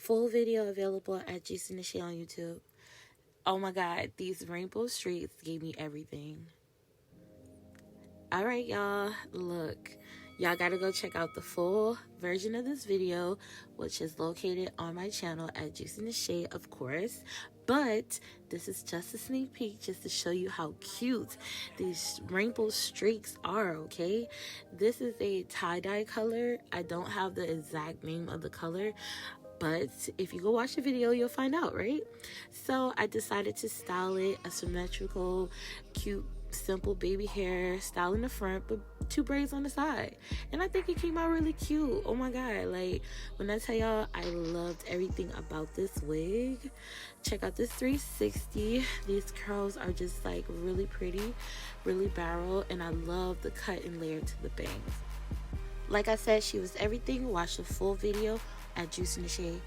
Full video available at JuicyNashae on YouTube. Oh my god, these rainbow streaks gave me everything. Alright, y'all, look. Y'all gotta go check out the full version of this video, which is located on my channel at JuicyNashae, of course. But this is just a sneak peek just to show you how cute these rainbow streaks are, okay? This is a tie-dye color. I don't have the exact name of the color, but if you go watch the video, you'll find out, right? So I decided to style it a symmetrical, cute, simple baby hair style in the front, but 2 braids on the side, and I think it came out really cute. Oh my god, like when I tell y'all I loved everything about this wig. Check out this 360. These curls are just like really pretty, really barrel, and I love the cut and layer to the bangs. Like I said, she was everything. Watch the full video at JuicyNashae